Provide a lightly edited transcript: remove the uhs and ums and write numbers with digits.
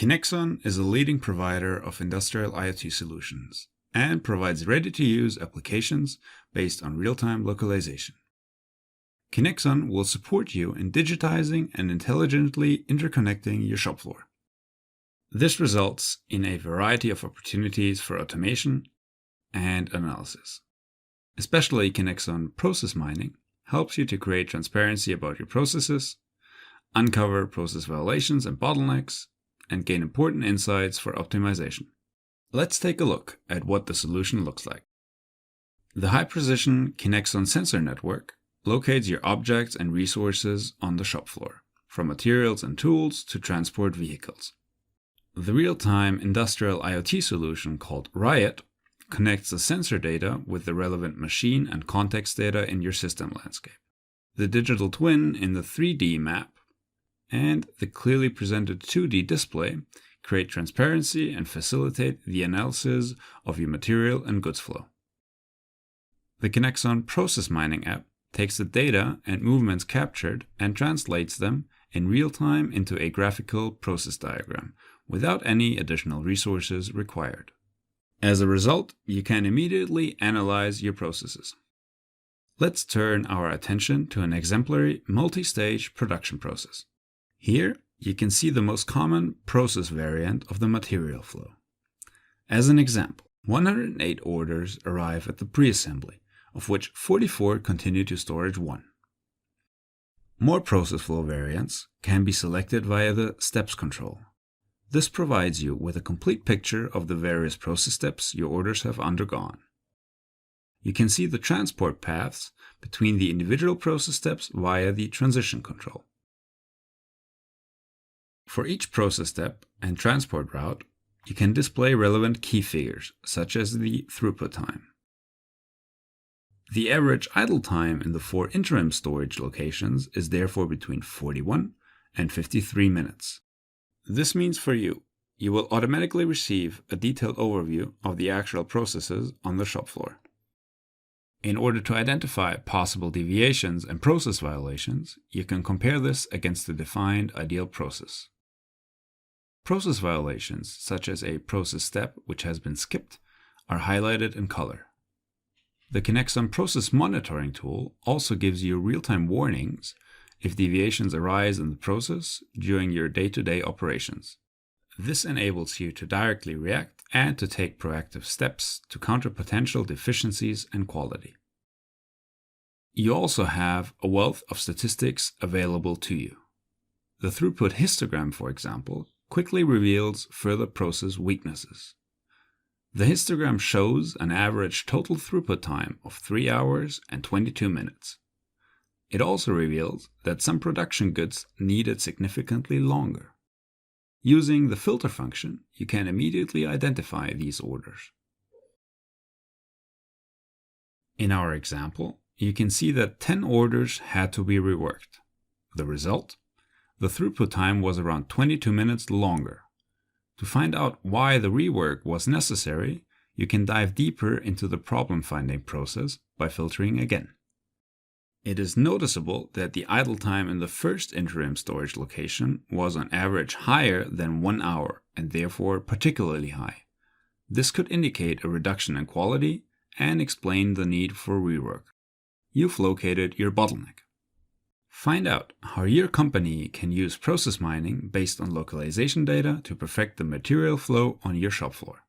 Kinexon is a leading provider of industrial IoT solutions and provides ready-to-use applications based on real-time localization. Kinexon will support you in digitizing and intelligently interconnecting your shop floor. This results in a variety of opportunities for automation and analysis. Especially Kinexon Process Mining helps you to create transparency about your processes, uncover process violations and bottlenecks, and gain important insights for optimization. Let's take a look at what the solution looks like. The high-precision Kinexon sensor network locates your objects and resources on the shop floor, from materials and tools to transport vehicles. The real-time industrial IoT solution called Riot connects the sensor data with the relevant machine and context data in your system landscape. The digital twin in the 3D map and the clearly presented 2D display create transparency and facilitate the analysis of your material and goods flow. The Kinexon Process Mining app takes the data and movements captured and translates them in real time into a graphical process diagram without any additional resources required. As a result, you can immediately analyze your processes. Let's turn our attention to an exemplary multi-stage production process. Here, you can see the most common process variant of the material flow. As an example, 108 orders arrive at the pre-assembly, of which 44 continue to storage 1. More process flow variants can be selected via the steps control. This provides you with a complete picture of the various process steps your orders have undergone. You can see the transport paths between the individual process steps via the transition control. For each process step and transport route, you can display relevant key figures, such as the throughput time. The average idle time in the 4 interim storage locations is therefore between 41 and 53 minutes. This means for you, you will automatically receive a detailed overview of the actual processes on the shop floor. In order to identify possible deviations and process violations, you can compare this against the defined ideal process. Process violations, such as a process step which has been skipped, are highlighted in color. The Kinexon Process Monitoring tool also gives you real-time warnings if deviations arise in the process during your day-to-day operations. This enables you to directly react and to take proactive steps to counter potential deficiencies and quality. You also have a wealth of statistics available to you. The throughput histogram, for example, quickly reveals further process weaknesses. The histogram shows an average total throughput time of 3 hours and 22 minutes. It also reveals that some production goods needed significantly longer. Using the filter function, you can immediately identify these orders. In our example, you can see that 10 orders had to be reworked. The result? The throughput time was around 22 minutes longer. To find out why the rework was necessary, you can dive deeper into the problem-finding process by filtering again. It is noticeable that the idle time in the first interim storage location was on average higher than 1 hour and therefore particularly high. This could indicate a reduction in quality and explain the need for rework. You've located your bottleneck. Find out how your company can use process mining based on localization data to perfect the material flow on your shop floor.